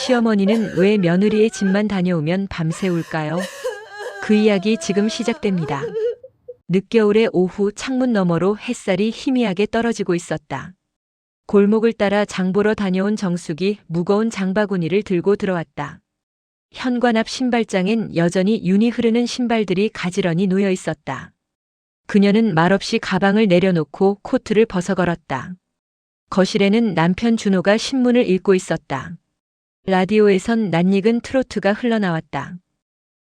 시어머니는 왜 며느리의 집만 다녀오면 밤새 울까요? 그 이야기 지금 시작됩니다. 늦겨울의 오후 창문 너머로 햇살이 희미하게 떨어지고 있었다. 골목을 따라 장보러 다녀온 정숙이 무거운 장바구니를 들고 들어왔다. 현관 앞 신발장엔 여전히 윤이 흐르는 신발들이 가지런히 놓여 있었다. 그녀는 말없이 가방을 내려놓고 코트를 벗어걸었다. 거실에는 남편 준호가 신문을 읽고 있었다. 라디오에선 낯익은 트로트가 흘러나왔다.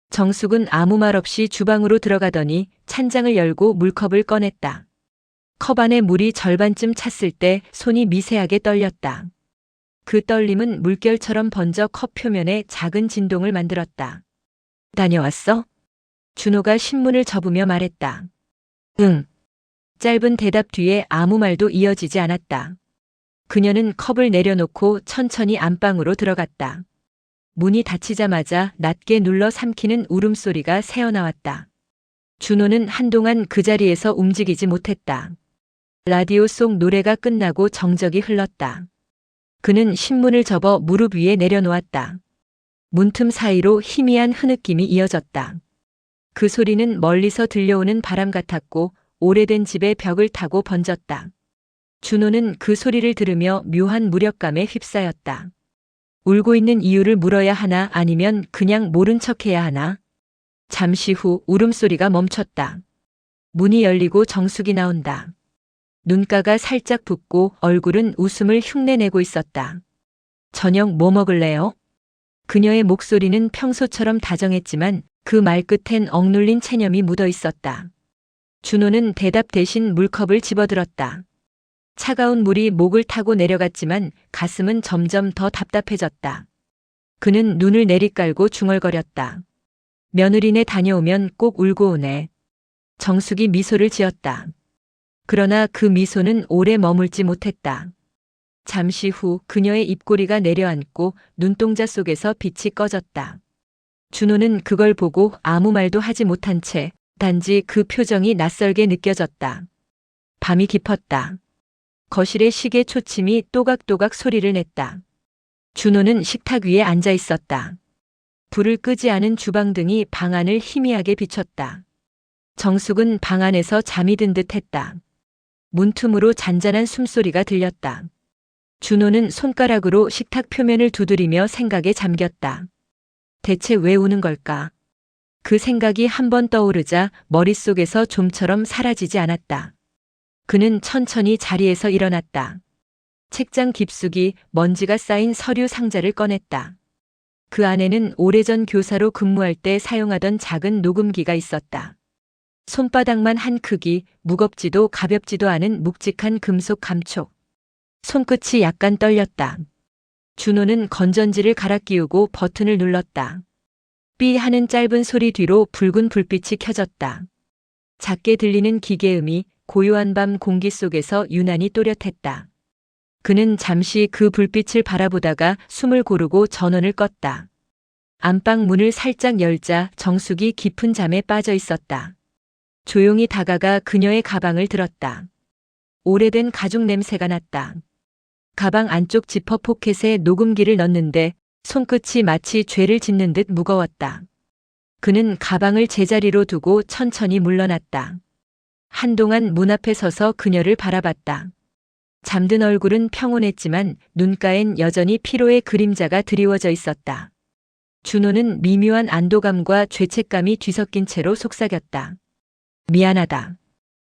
정숙은 아무 말 없이 주방으로 들어가더니 찬장을 열고 물컵을 꺼냈다. 컵 안에 물이 절반쯤 찼을 때 손이 미세하게 떨렸다. 그 떨림은 물결처럼 번져 컵 표면에 작은 진동을 만들었다. 다녀왔어? 준호가 신문을 접으며 말했다. 응. 짧은 대답 뒤에 아무 말도 이어지지 않았다. 그녀는 컵을 내려놓고 천천히 안방으로 들어갔다. 문이 닫히자마자 낮게 눌러 삼키는 울음소리가 새어나왔다. 준호는 한동안 그 자리에서 움직이지 못했다. 라디오 속 노래가 끝나고 정적이 흘렀다. 그는 신문을 접어 무릎 위에 내려놓았다. 문틈 사이로 희미한 흐느낌이 이어졌다. 그 소리는 멀리서 들려오는 바람 같았고 오래된 집의 벽을 타고 번졌다. 준호는 그 소리를 들으며 묘한 무력감에 휩싸였다. 울고 있는 이유를 물어야 하나 아니면 그냥 모른 척해야 하나? 잠시 후 울음소리가 멈췄다. 문이 열리고 정숙이 나온다. 눈가가 살짝 붓고 얼굴은 웃음을 흉내내고 있었다. 저녁 뭐 먹을래요? 그녀의 목소리는 평소처럼 다정했지만 그 말끝엔 억눌린 체념이 묻어 있었다. 준호는 대답 대신 물컵을 집어들었다. 차가운 물이 목을 타고 내려갔지만 가슴은 점점 더 답답해졌다. 그는 눈을 내리깔고 중얼거렸다. 며느리네 다녀오면 꼭 울고 오네. 정숙이 미소를 지었다. 그러나 그 미소는 오래 머물지 못했다. 잠시 후 그녀의 입꼬리가 내려앉고 눈동자 속에서 빛이 꺼졌다. 준호는 그걸 보고 아무 말도 하지 못한 채 단지 그 표정이 낯설게 느껴졌다. 밤이 깊었다. 거실의 시계 초침이 또각또각 소리를 냈다. 준호는 식탁 위에 앉아 있었다. 불을 끄지 않은 주방등이 방 안을 희미하게 비췄다. 정숙은 방 안에서 잠이 든 듯했다. 문틈으로 잔잔한 숨소리가 들렸다. 준호는 손가락으로 식탁 표면을 두드리며 생각에 잠겼다. 대체 왜 우는 걸까? 그 생각이 한 번 떠오르자 머릿속에서 좀처럼 사라지지 않았다. 그는 천천히 자리에서 일어났다. 책장 깊숙이 먼지가 쌓인 서류 상자를 꺼냈다. 그 안에는 오래전 교사로 근무할 때 사용하던 작은 녹음기가 있었다. 손바닥만 한 크기, 무겁지도 가볍지도 않은 묵직한 금속 감촉. 손끝이 약간 떨렸다. 준호는 건전지를 갈아 끼우고 버튼을 눌렀다. 삐 하는 짧은 소리 뒤로 붉은 불빛이 켜졌다. 작게 들리는 기계음이 고요한 밤 공기 속에서 유난히 또렷했다. 그는 잠시 그 불빛을 바라보다가 숨을 고르고 전원을 껐다. 안방 문을 살짝 열자 정숙이 깊은 잠에 빠져 있었다. 조용히 다가가 그녀의 가방을 들었다. 오래된 가죽 냄새가 났다. 가방 안쪽 지퍼 포켓에 녹음기를 넣는데 손끝이 마치 죄를 짓는 듯 무거웠다. 그는 가방을 제자리로 두고 천천히 물러났다. 한동안 문 앞에 서서 그녀를 바라봤다. 잠든 얼굴은 평온했지만 눈가엔 여전히 피로의 그림자가 드리워져 있었다. 준호는 미묘한 안도감과 죄책감이 뒤섞인 채로 속삭였다. 미안하다.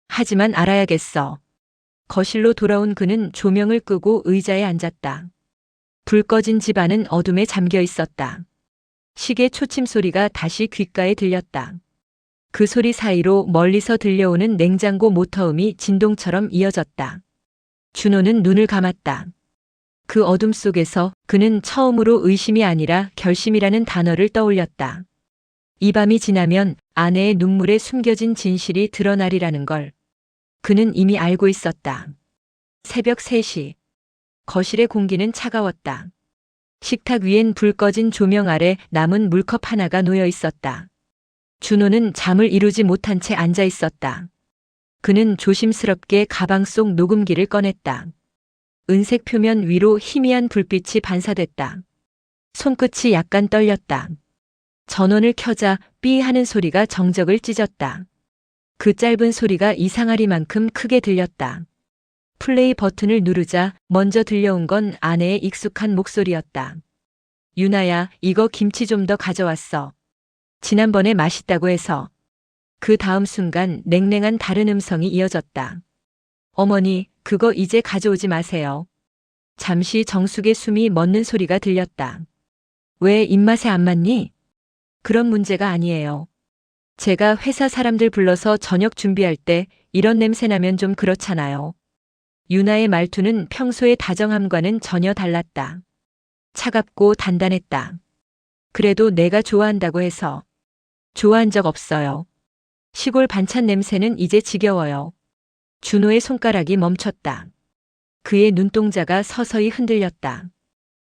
하지만 알아야겠어. 거실로 돌아온 그는 조명을 끄고 의자에 앉았다. 불 꺼진 집 안은 어둠에 잠겨 있었다. 시계 초침 소리가 다시 귓가에 들렸다. 그 소리 사이로 멀리서 들려오는 냉장고 모터음이 진동처럼 이어졌다. 준호는 눈을 감았다. 그 어둠 속에서 그는 처음으로 의심이 아니라 결심이라는 단어를 떠올렸다. 이 밤이 지나면 아내의 눈물에 숨겨진 진실이 드러나리라는 걸. 그는 이미 알고 있었다. 새벽 3시. 거실의 공기는 차가웠다. 식탁 위엔 불 꺼진 조명 아래 남은 물컵 하나가 놓여 있었다. 준호는 잠을 이루지 못한 채 앉아 있었다. 그는 조심스럽게 가방 속 녹음기를 꺼냈다. 은색 표면 위로 희미한 불빛이 반사됐다. 손끝이 약간 떨렸다. 전원을 켜자 삐 하는 소리가 정적을 찢었다. 그 짧은 소리가 이상하리만큼 크게 들렸다. 플레이 버튼을 누르자 먼저 들려온 건 아내의 익숙한 목소리였다. 유나야, 이거 김치 좀 더 가져왔어. 지난번에 맛있다고 해서. 그 다음 순간 냉랭한 다른 음성이 이어졌다. 어머니, 그거 이제 가져오지 마세요. 잠시 정숙의 숨이 멎는 소리가 들렸다. 왜 입맛에 안 맞니? 그런 문제가 아니에요. 제가 회사 사람들 불러서 저녁 준비할 때 이런 냄새 나면 좀 그렇잖아요. 유나의 말투는 평소의 다정함과는 전혀 달랐다. 차갑고 단단했다. 그래도 내가 좋아한다고 해서. 좋아한 적 없어요. 시골 반찬 냄새는 이제 지겨워요. 준호의 손가락이 멈췄다. 그의 눈동자가 서서히 흔들렸다.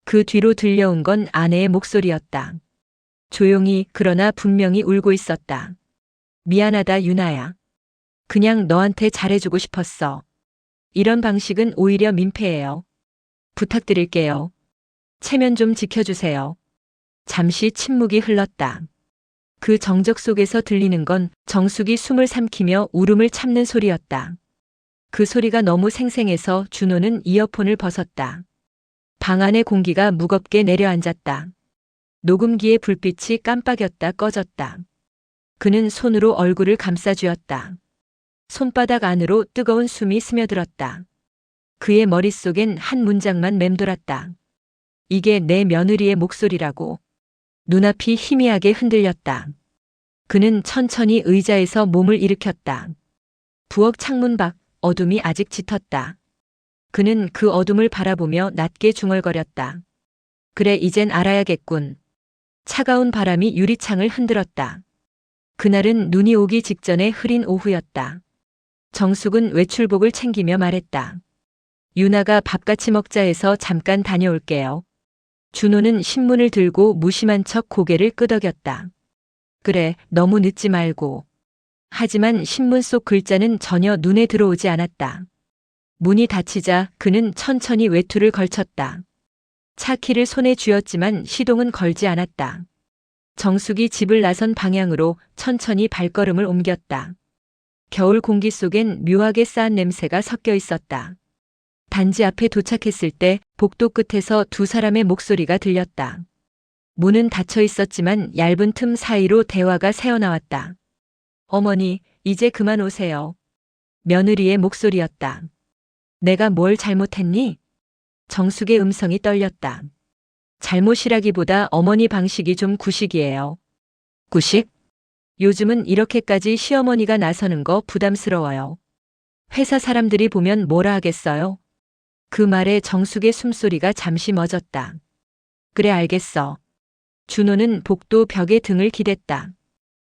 그 뒤로 들려온 건 아내의 목소리였다. 조용히 그러나 분명히 울고 있었다. 미안하다 유나야. 그냥 너한테 잘해주고 싶었어. 이런 방식은 오히려 민폐예요. 부탁드릴게요. 체면 좀 지켜주세요. 잠시 침묵이 흘렀다. 그 정적 속에서 들리는 건 정숙이 숨을 삼키며 울음을 참는 소리였다. 그 소리가 너무 생생해서 준호는 이어폰을 벗었다. 방 안의 공기가 무겁게 내려앉았다. 녹음기의 불빛이 깜빡였다 꺼졌다. 그는 손으로 얼굴을 감싸쥐었다. 손바닥 안으로 뜨거운 숨이 스며들었다. 그의 머릿속엔 한 문장만 맴돌았다. 이게 내 며느리의 목소리라고. 눈앞이 희미하게 흔들렸다. 그는 천천히 의자에서 몸을 일으켰다. 부엌 창문 밖 어둠이 아직 짙었다. 그는 그 어둠을 바라보며 낮게 중얼거렸다. 그래, 이젠 알아야겠군. 차가운 바람이 유리창을 흔들었다. 그날은 눈이 오기 직전에 흐린 오후였다. 정숙은 외출복을 챙기며 말했다. 유나가 밥 같이 먹자 해서 잠깐 다녀올게요. 준호는 신문을 들고 무심한 척 고개를 끄덕였다. 그래, 너무 늦지 말고. 하지만 신문 속 글자는 전혀 눈에 들어오지 않았다. 문이 닫히자 그는 천천히 외투를 걸쳤다. 차 키를 손에 쥐었지만 시동은 걸지 않았다. 정숙이 집을 나선 방향으로 천천히 발걸음을 옮겼다. 겨울 공기 속엔 묘하게 싸한 냄새가 섞여 있었다. 단지 앞에 도착했을 때 복도 끝에서 두 사람의 목소리가 들렸다. 문은 닫혀 있었지만 얇은 틈 사이로 대화가 새어나왔다. 어머니, 이제 그만 오세요. 며느리의 목소리였다. 내가 뭘 잘못했니? 정숙의 음성이 떨렸다. 잘못이라기보다 어머니 방식이 좀 구식이에요. 구식? 요즘은 이렇게까지 시어머니가 나서는 거 부담스러워요. 회사 사람들이 보면 뭐라 하겠어요? 그 말에 정숙의 숨소리가 잠시 멎었다. 그래, 알겠어. 준호는 복도 벽에 등을 기댔다.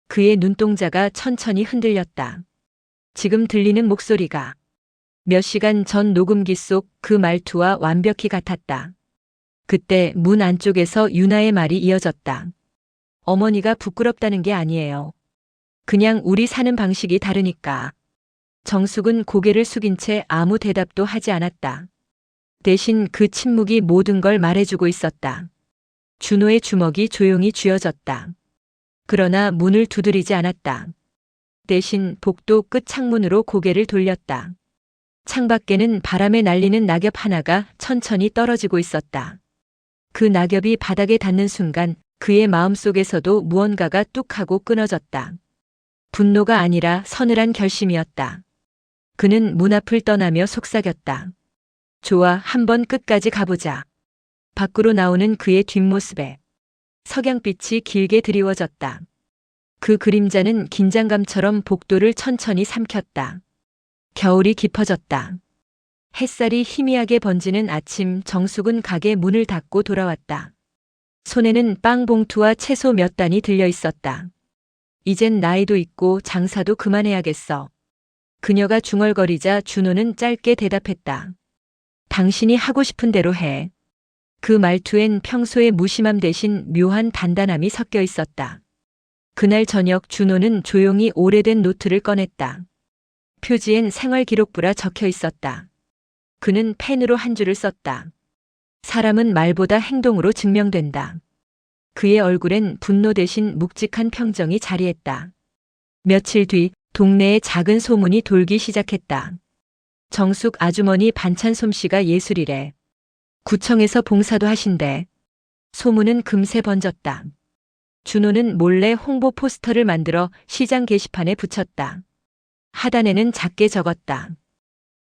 그의 눈동자가 천천히 흔들렸다. 지금 들리는 목소리가 몇 시간 전 녹음기 속 그 말투와 완벽히 같았다. 그때 문 안쪽에서 유나의 말이 이어졌다. 어머니가 부끄럽다는 게 아니에요. 그냥 우리 사는 방식이 다르니까. 정숙은 고개를 숙인 채 아무 대답도 하지 않았다. 대신 그 침묵이 모든 걸 말해주고 있었다. 준호의 주먹이 조용히 쥐어졌다. 그러나 문을 두드리지 않았다. 대신 복도 끝 창문으로 고개를 돌렸다. 창밖에는 바람에 날리는 낙엽 하나가 천천히 떨어지고 있었다. 그 낙엽이 바닥에 닿는 순간 그의 마음속에서도 무언가가 뚝 하고 끊어졌다. 분노가 아니라 서늘한 결심이었다. 그는 문 앞을 떠나며 속삭였다. 좋아, 한번 끝까지 가보자. 밖으로 나오는 그의 뒷모습에 석양빛이 길게 드리워졌다. 그 그림자는 긴장감처럼 복도를 천천히 삼켰다. 겨울이 깊어졌다. 햇살이 희미하게 번지는 아침, 정숙은 가게 문을 닫고 돌아왔다. 손에는 빵 봉투와 채소 몇 단이 들려 있었다. 이젠 나이도 있고 장사도 그만해야겠어. 그녀가 중얼거리자 준호는 짧게 대답했다. 당신이 하고 싶은 대로 해. 그 말투엔 평소의 무심함 대신 묘한 단단함이 섞여 있었다. 그날 저녁 준호는 조용히 오래된 노트를 꺼냈다. 표지엔 생활기록부라 적혀 있었다. 그는 펜으로 한 줄을 썼다. 사람은 말보다 행동으로 증명된다. 그의 얼굴엔 분노 대신 묵직한 평정이 자리했다. 며칠 뒤 동네에 작은 소문이 돌기 시작했다. 정숙 아주머니 반찬 솜씨가 예술이래. 구청에서 봉사도 하신대. 소문은 금세 번졌다. 준호는 몰래 홍보 포스터를 만들어 시장 게시판에 붙였다. 하단에는 작게 적었다.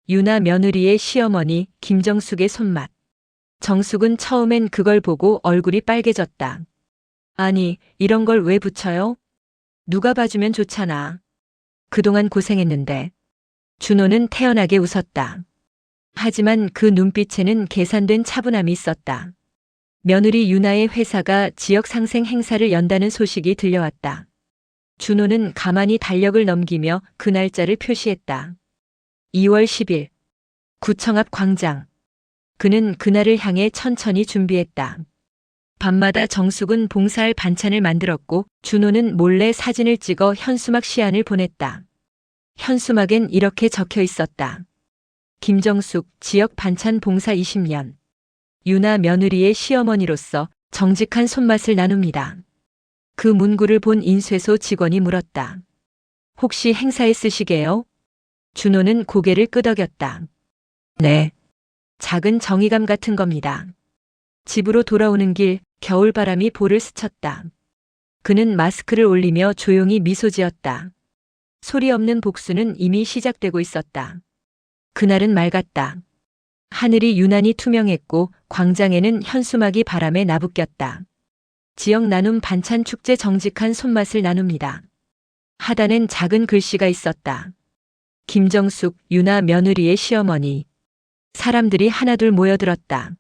유나 며느리의 시어머니 김정숙의 손맛. 정숙은 처음엔 그걸 보고 얼굴이 빨개졌다. 아니, 이런 걸 왜 붙여요? 누가 봐주면 좋잖아. 그동안 고생했는데. 준호는 태연하게 웃었다. 하지만 그 눈빛에는 계산된 차분함이 있었다. 며느리 유나의 회사가 지역 상생 행사를 연다는 소식이 들려왔다. 준호는 가만히 달력을 넘기며 그 날짜를 표시했다. 2월 10일. 구청 앞 광장. 그는 그날을 향해 천천히 준비했다. 밤마다 정숙은 봉사할 반찬을 만들었고 준호는 몰래 사진을 찍어 현수막 시안을 보냈다. 현수막엔 이렇게 적혀 있었다. 김정숙 지역 반찬 봉사 20년. 유나 며느리의 시어머니로서 정직한 손맛을 나눕니다. 그 문구를 본 인쇄소 직원이 물었다. 혹시 행사에 쓰시게요? 준호는 고개를 끄덕였다. 네. 작은 정의감 같은 겁니다. 집으로 돌아오는 길 겨울바람이 볼을 스쳤다. 그는 마스크를 올리며 조용히 미소 지었다. 소리 없는 복수는 이미 시작되고 있었다. 그날은 맑았다. 하늘이 유난히 투명했고 광장에는 현수막이 바람에 나부꼈다. 지역 나눔 반찬 축제 정직한 손맛을 나눕니다. 하단엔 작은 글씨가 있었다. 김정숙 유나 며느리의 시어머니. 사람들이 하나둘 모여들었다.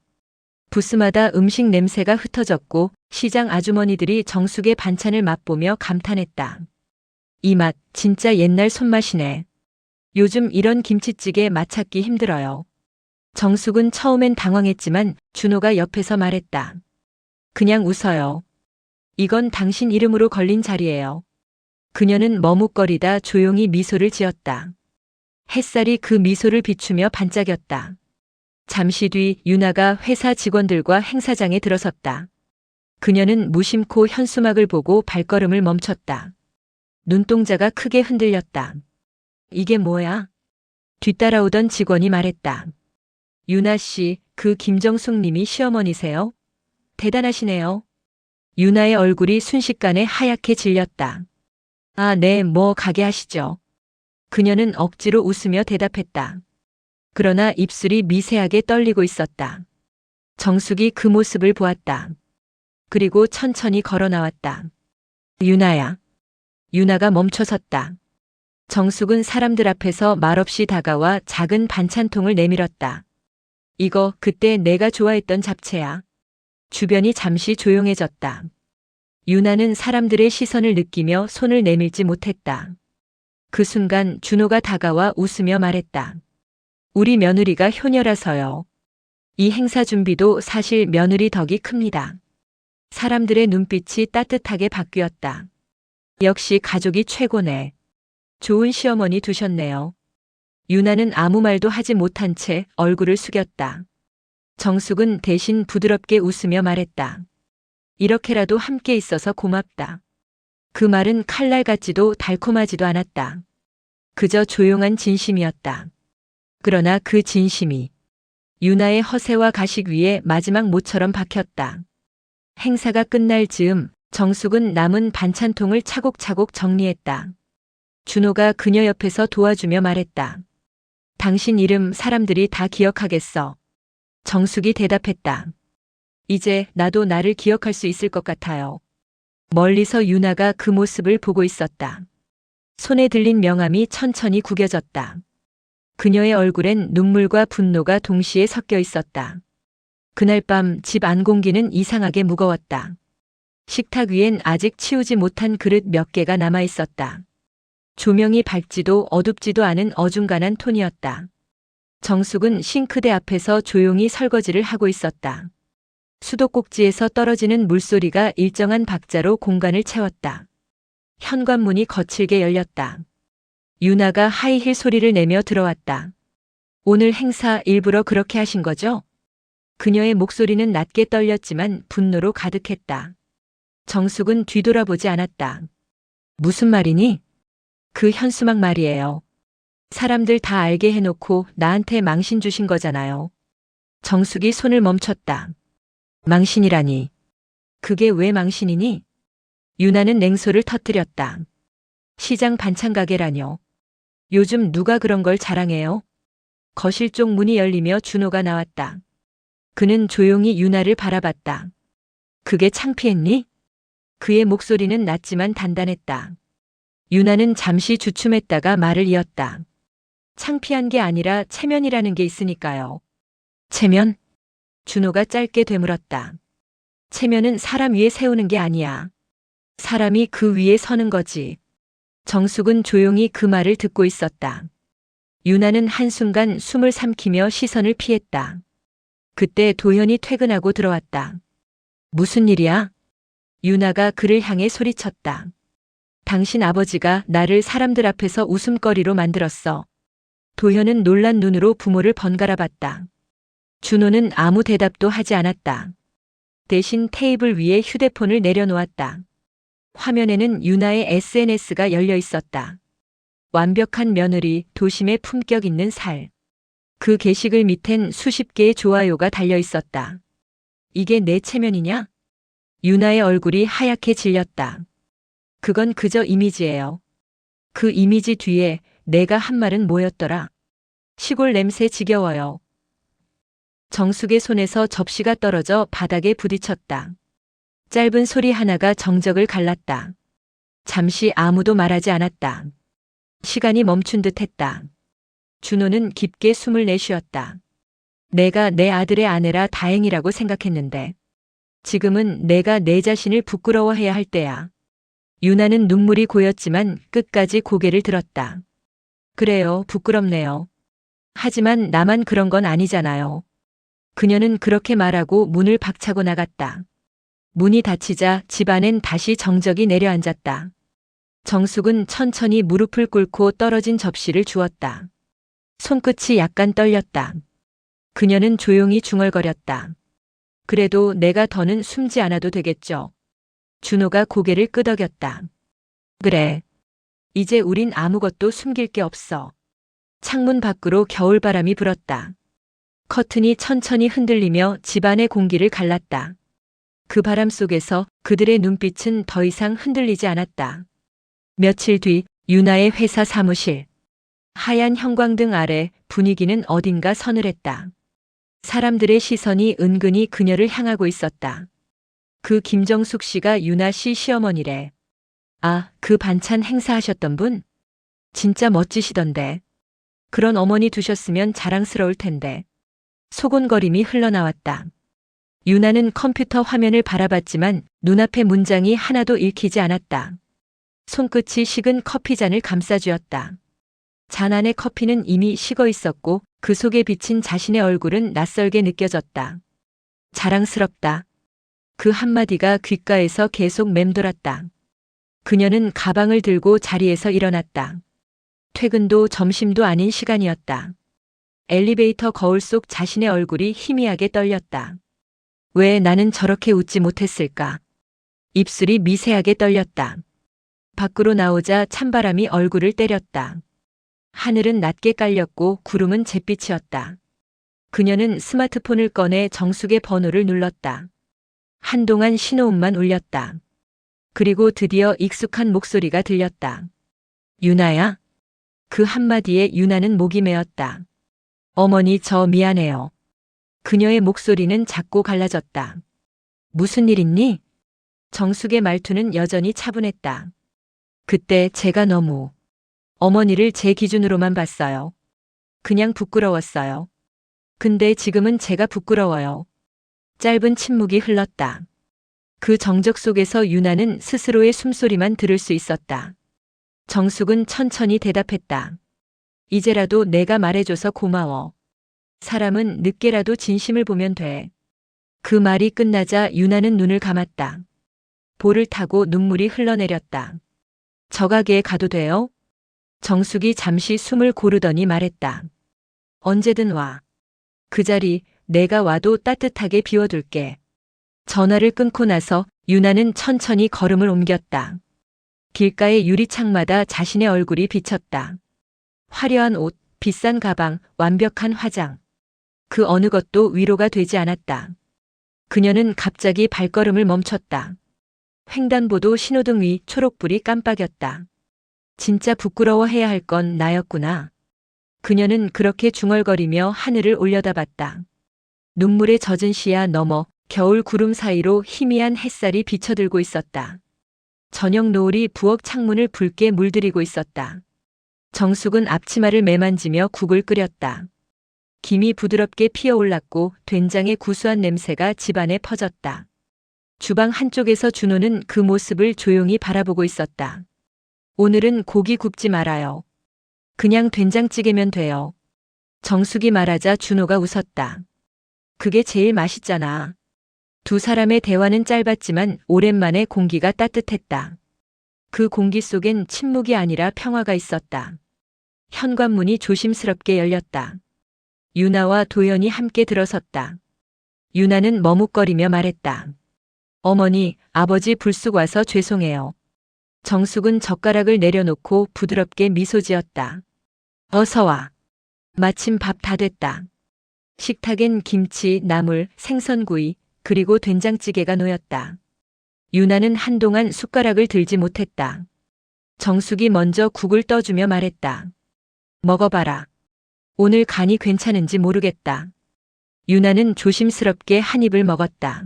부스마다 음식 냄새가 흩어졌고 시장 아주머니들이 정숙의 반찬을 맛보며 감탄했다. 이 맛 진짜 옛날 손맛이네. 요즘 이런 김치찌개 맛 찾기 힘들어요. 정숙은 처음엔 당황했지만 준호가 옆에서 말했다. 그냥 웃어요. 이건 당신 이름으로 걸린 자리예요. 그녀는 머뭇거리다 조용히 미소를 지었다. 햇살이 그 미소를 비추며 반짝였다. 잠시 뒤 유나가 회사 직원들과 행사장에 들어섰다. 그녀는 무심코 현수막을 보고 발걸음을 멈췄다. 눈동자가 크게 흔들렸다. 이게 뭐야? 뒤따라오던 직원이 말했다. 유나 씨, 그 김정숙 님이 시어머니세요? 대단하시네요. 유나의 얼굴이 순식간에 하얗게 질렸다. 아, 네, 뭐 가게 하시죠. 그녀는 억지로 웃으며 대답했다. 그러나 입술이 미세하게 떨리고 있었다. 정숙이 그 모습을 보았다. 그리고 천천히 걸어 나왔다. 유나야. 유나가 멈춰섰다. 정숙은 사람들 앞에서 말없이 다가와 작은 반찬통을 내밀었다. 이거 그때 내가 좋아했던 잡채야. 주변이 잠시 조용해졌다. 유나는 사람들의 시선을 느끼며 손을 내밀지 못했다. 그 순간 준호가 다가와 웃으며 말했다. 우리 며느리가 효녀라서요. 이 행사 준비도 사실 며느리 덕이 큽니다. 사람들의 눈빛이 따뜻하게 바뀌었다. 역시 가족이 최고네. 좋은 시어머니 두셨네요. 유나는 아무 말도 하지 못한 채 얼굴을 숙였다. 정숙은 대신 부드럽게 웃으며 말했다. 이렇게라도 함께 있어서 고맙다. 그 말은 칼날 같지도 달콤하지도 않았다. 그저 조용한 진심이었다. 그러나 그 진심이 유나의 허세와 가식 위에 마지막 못처럼 박혔다. 행사가 끝날 즈음 정숙은 남은 반찬통을 차곡차곡 정리했다. 준호가 그녀 옆에서 도와주며 말했다. 당신 이름 사람들이 다 기억하겠어. 정숙이 대답했다. 이제 나도 나를 기억할 수 있을 것 같아요. 멀리서 유나가 그 모습을 보고 있었다. 손에 들린 명함이 천천히 구겨졌다. 그녀의 얼굴엔 눈물과 분노가 동시에 섞여 있었다. 그날 밤 집 안 공기는 이상하게 무거웠다. 식탁 위엔 아직 치우지 못한 그릇 몇 개가 남아 있었다. 조명이 밝지도 어둡지도 않은 어중간한 톤이었다. 정숙은 싱크대 앞에서 조용히 설거지를 하고 있었다. 수도꼭지에서 떨어지는 물소리가 일정한 박자로 공간을 채웠다. 현관문이 거칠게 열렸다. 유나가 하이힐 소리를 내며 들어왔다. 오늘 행사 일부러 그렇게 하신 거죠? 그녀의 목소리는 낮게 떨렸지만 분노로 가득했다. 정숙은 뒤돌아보지 않았다. 무슨 말이니? 그 현수막 말이에요. 사람들 다 알게 해놓고 나한테 망신 주신 거잖아요. 정숙이 손을 멈췄다. 망신이라니. 그게 왜 망신이니? 유나는 냉소를 터뜨렸다. 시장 반찬 가게라뇨. 요즘 누가 그런 걸 자랑해요? 거실 쪽 문이 열리며 준호가 나왔다. 그는 조용히 유나를 바라봤다. 그게 창피했니? 그의 목소리는 낮지만 단단했다. 유나는 잠시 주춤했다가 말을 이었다. 창피한 게 아니라 체면이라는 게 있으니까요. 체면? 준호가 짧게 되물었다. 체면은 사람 위에 세우는 게 아니야. 사람이 그 위에 서는 거지. 정숙은 조용히 그 말을 듣고 있었다. 유나는 한순간 숨을 삼키며 시선을 피했다. 그때 도현이 퇴근하고 들어왔다. 무슨 일이야? 유나가 그를 향해 소리쳤다. 당신 아버지가 나를 사람들 앞에서 웃음거리로 만들었어. 도현은 놀란 눈으로 부모를 번갈아 봤다. 준호는 아무 대답도 하지 않았다. 대신 테이블 위에 휴대폰을 내려놓았다. 화면에는 유나의 SNS가 열려 있었다. 완벽한 며느리, 도심의 품격 있는 살. 그 게시글 밑엔 수십 개의 좋아요가 달려 있었다. 이게 내 체면이냐? 유나의 얼굴이 하얗게 질렸다. 그건 그저 이미지예요. 그 이미지 뒤에 내가 한 말은 뭐였더라? 시골 냄새 지겨워요. 정숙의 손에서 접시가 떨어져 바닥에 부딪혔다. 짧은 소리 하나가 정적을 갈랐다. 잠시 아무도 말하지 않았다. 시간이 멈춘 듯 했다. 준호는 깊게 숨을 내쉬었다. 내가 내 아들의 아내라 다행이라고 생각했는데 지금은 내가 내 자신을 부끄러워해야 할 때야. 유나는 눈물이 고였지만 끝까지 고개를 들었다. 그래요, 부끄럽네요. 하지만 나만 그런 건 아니잖아요. 그녀는 그렇게 말하고 문을 박차고 나갔다. 문이 닫히자 집안엔 다시 정적이 내려앉았다. 정숙은 천천히 무릎을 꿇고 떨어진 접시를 주었다. 손끝이 약간 떨렸다. 그녀는 조용히 중얼거렸다. 그래도 내가 더는 숨지 않아도 되겠죠. 준호가 고개를 끄덕였다. 그래. 이제 우린 아무것도 숨길 게 없어. 창문 밖으로 겨울바람이 불었다. 커튼이 천천히 흔들리며 집안의 공기를 갈랐다. 그 바람 속에서 그들의 눈빛은 더 이상 흔들리지 않았다. 며칠 뒤 유나의 회사 사무실. 하얀 형광등 아래 분위기는 어딘가 서늘했다. 사람들의 시선이 은근히 그녀를 향하고 있었다. 그 김정숙 씨가 유나 씨 시어머니래. 아, 그 반찬 행사하셨던 분? 진짜 멋지시던데. 그런 어머니 두셨으면 자랑스러울 텐데. 소곤거림이 흘러나왔다. 유나는 컴퓨터 화면을 바라봤지만 눈앞의 문장이 하나도 읽히지 않았다. 손끝이 식은 커피잔을 감싸쥐었다. 잔 안의 커피는 이미 식어 있었고 그 속에 비친 자신의 얼굴은 낯설게 느껴졌다. 자랑스럽다. 그 한마디가 귓가에서 계속 맴돌았다. 그녀는 가방을 들고 자리에서 일어났다. 퇴근도 점심도 아닌 시간이었다. 엘리베이터 거울 속 자신의 얼굴이 희미하게 떨렸다. 왜 나는 저렇게 웃지 못했을까? 입술이 미세하게 떨렸다. 밖으로 나오자 찬바람이 얼굴을 때렸다. 하늘은 낮게 깔렸고 구름은 잿빛이었다. 그녀는 스마트폰을 꺼내 정숙의 번호를 눌렀다. 한동안 신호음만 울렸다. 그리고 드디어 익숙한 목소리가 들렸다. 유나야? 그 한마디에 유나는 목이 메었다. 어머니, 저 미안해요. 그녀의 목소리는 작고 갈라졌다. 무슨 일 있니? 정숙의 말투는 여전히 차분했다. 그때 제가 너무 어머니를 제 기준으로만 봤어요. 그냥 부끄러웠어요. 근데 지금은 제가 부끄러워요. 짧은 침묵이 흘렀다. 그 정적 속에서 유나는 스스로의 숨소리만 들을 수 있었다. 정숙은 천천히 대답했다. 이제라도 내가 말해줘서 고마워. 사람은 늦게라도 진심을 보면 돼. 그 말이 끝나자 유나는 눈을 감았다. 볼을 타고 눈물이 흘러내렸다. 저 가게에 가도 돼요? 정숙이 잠시 숨을 고르더니 말했다. 언제든 와. 그 자리, 내가 와도 따뜻하게 비워둘게. 전화를 끊고 나서 유나는 천천히 걸음을 옮겼다. 길가의 유리창마다 자신의 얼굴이 비쳤다. 화려한 옷, 비싼 가방, 완벽한 화장. 그 어느 것도 위로가 되지 않았다. 그녀는 갑자기 발걸음을 멈췄다. 횡단보도 신호등 위 초록불이 깜빡였다. 진짜 부끄러워해야 할 건 나였구나. 그녀는 그렇게 중얼거리며 하늘을 올려다봤다. 눈물에 젖은 시야 너머 겨울 구름 사이로 희미한 햇살이 비쳐들고 있었다. 저녁 노을이 부엌 창문을 붉게 물들이고 있었다. 정숙은 앞치마를 매만지며 국을 끓였다. 김이 부드럽게 피어올랐고 된장의 구수한 냄새가 집안에 퍼졌다. 주방 한쪽에서 준호는 그 모습을 조용히 바라보고 있었다. 오늘은 고기 굽지 말아요. 그냥 된장찌개면 돼요. 정숙이 말하자 준호가 웃었다. 그게 제일 맛있잖아. 두 사람의 대화는 짧았지만 오랜만에 공기가 따뜻했다. 그 공기 속엔 침묵이 아니라 평화가 있었다. 현관문이 조심스럽게 열렸다. 유나와 도연이 함께 들어섰다. 유나는 머뭇거리며 말했다. 어머니, 아버지 불쑥 와서 죄송해요. 정숙은 젓가락을 내려놓고 부드럽게 미소 지었다. 어서 와. 마침 밥 다 됐다. 식탁엔 김치, 나물, 생선구이, 그리고 된장찌개가 놓였다. 유나는 한동안 숟가락을 들지 못했다. 정숙이 먼저 국을 떠주며 말했다. 먹어봐라. 오늘 간이 괜찮은지 모르겠다. 유나는 조심스럽게 한 입을 먹었다.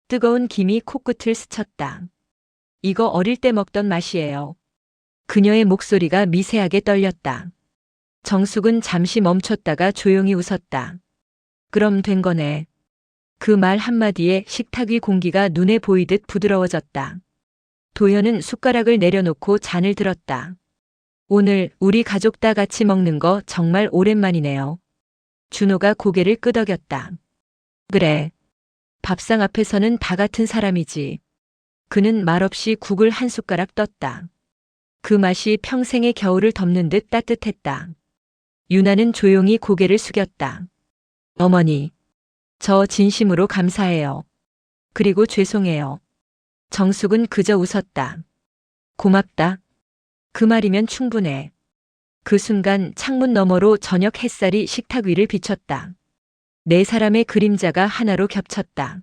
뜨거운 김이 코끝을 스쳤다. 이거 어릴 때 먹던 맛이에요. 그녀의 목소리가 미세하게 떨렸다. 정숙은 잠시 멈췄다가 조용히 웃었다. 그럼 된 거네. 그 말 한마디에 식탁 위 공기가 눈에 보이듯 부드러워졌다. 도연은 숟가락을 내려놓고 잔을 들었다. 오늘 우리 가족 다 같이 먹는 거 정말 오랜만이네요. 준호가 고개를 끄덕였다. 그래. 밥상 앞에서는 다 같은 사람이지. 그는 말없이 국을 한 숟가락 떴다. 그 맛이 평생의 겨울을 덮는 듯 따뜻했다. 유나는 조용히 고개를 숙였다. 어머니, 저 진심으로 감사해요. 그리고 죄송해요. 정숙은 그저 웃었다. 고맙다. 그 말이면 충분해. 그 순간 창문 너머로 저녁 햇살이 식탁 위를 비췄다. 네 사람의 그림자가 하나로 겹쳤다.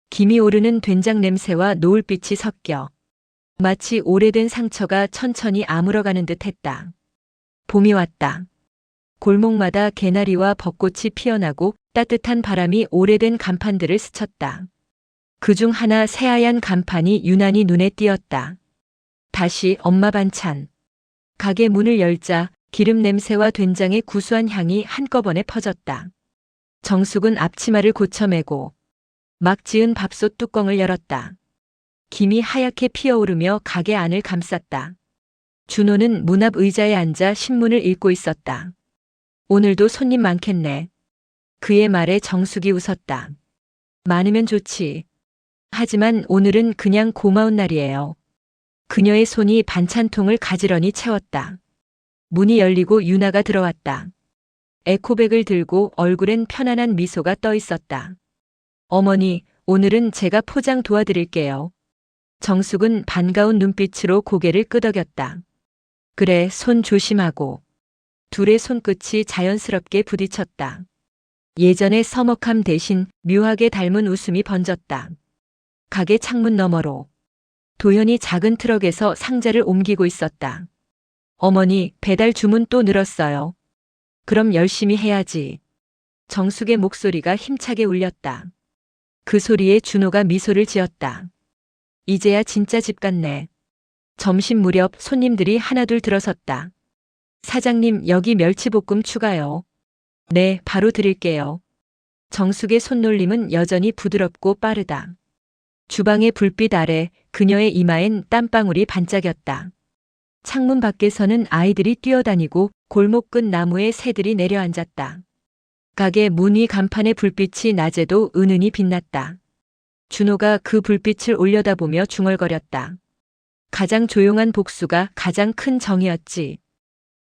김이 오르는 된장 냄새와 노을빛이 섞여 마치 오래된 상처가 천천히 아물어가는 듯 했다. 봄이 왔다. 골목마다 개나리와 벚꽃이 피어나고 따뜻한 바람이 오래된 간판들을 스쳤다. 그중 하나 새하얀 간판이 유난히 눈에 띄었다. 다시 엄마 반찬. 가게 문을 열자 기름 냄새와 된장의 구수한 향이 한꺼번에 퍼졌다. 정숙은 앞치마를 고쳐매고 막 지은 밥솥 뚜껑을 열었다. 김이 하얗게 피어오르며 가게 안을 감쌌다. 준호는 문 앞 의자에 앉아 신문을 읽고 있었다. 오늘도 손님 많겠네. 그의 말에 정숙이 웃었다. 많으면 좋지. 하지만 오늘은 그냥 고마운 날이에요. 그녀의 손이 반찬통을 가지런히 채웠다. 문이 열리고 유나가 들어왔다. 에코백을 들고 얼굴엔 편안한 미소가 떠 있었다. 어머니, 오늘은 제가 포장 도와드릴게요. 정숙은 반가운 눈빛으로 고개를 끄덕였다. 그래, 손 조심하고. 둘의 손끝이 자연스럽게 부딪혔다. 예전의 서먹함 대신 묘하게 닮은 웃음이 번졌다. 가게 창문 너머로 도연이 작은 트럭에서 상자를 옮기고 있었다. 어머니, 배달 주문 또 늘었어요. 그럼 열심히 해야지. 정숙의 목소리가 힘차게 울렸다. 그 소리에 준호가 미소를 지었다. 이제야 진짜 집 같네. 점심 무렵 손님들이 하나둘 들어섰다. 사장님, 여기 멸치볶음 추가요. 네, 바로 드릴게요. 정숙의 손놀림은 여전히 부드럽고 빠르다. 주방의 불빛 아래 그녀의 이마엔 땀방울이 반짝였다. 창문 밖에서는 아이들이 뛰어다니고 골목 끝 나무에 새들이 내려앉았다. 가게 문 위 간판의 불빛이 낮에도 은은히 빛났다. 준호가 그 불빛을 올려다보며 중얼거렸다. 가장 조용한 복수가 가장 큰 정이었지.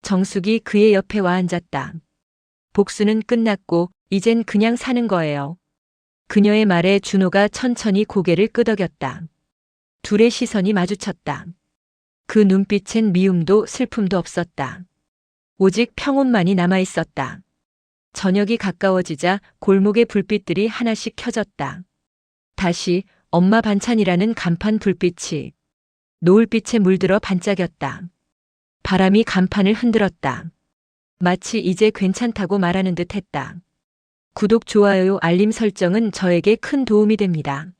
정숙이 그의 옆에 와 앉았다. 복수는 끝났고 이젠 그냥 사는 거예요. 그녀의 말에 준호가 천천히 고개를 끄덕였다. 둘의 시선이 마주쳤다. 그 눈빛엔 미움도 슬픔도 없었다. 오직 평온만이 남아 있었다. 저녁이 가까워지자 골목의 불빛들이 하나씩 켜졌다. 다시 엄마 반찬이라는 간판 불빛이 노을빛에 물들어 반짝였다. 바람이 간판을 흔들었다. 마치 이제 괜찮다고 말하는 듯 했다. 구독, 좋아요, 알림 설정은 저에게 큰 도움이 됩니다.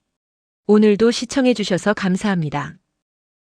오늘도 시청해 주셔서 감사합니다.